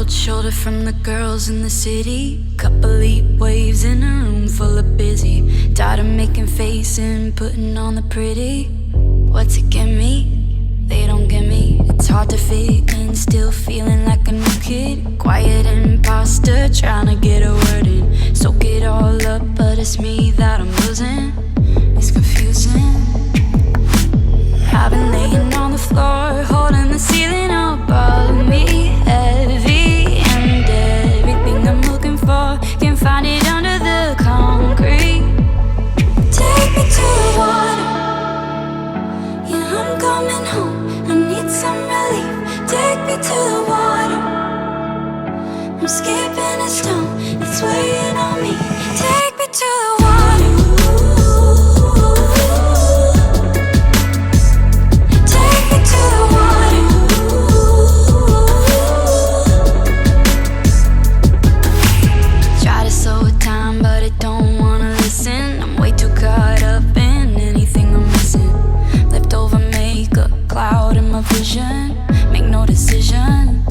Cold shoulder from the girls in the city. Couple heat waves in a room full of busy. Tired of making face and putting on the pretty. What's it get me? They don't get me. It's hard to fit in, still feeling like a new kid. Quiet imposter, trying to get a word in. Soak it all up, but it's me that I'm losing. It's confusing. I've been laying on the floor, holding the ceiling above me, heavy, and everything I'm looking for, can't find it under the concrete. Take me to the water, yeah, I'm coming home, I need some relief. Take me to the water, I'm skipping a stone, it's weighing on me. Take me to the water. Vision, make no decisions.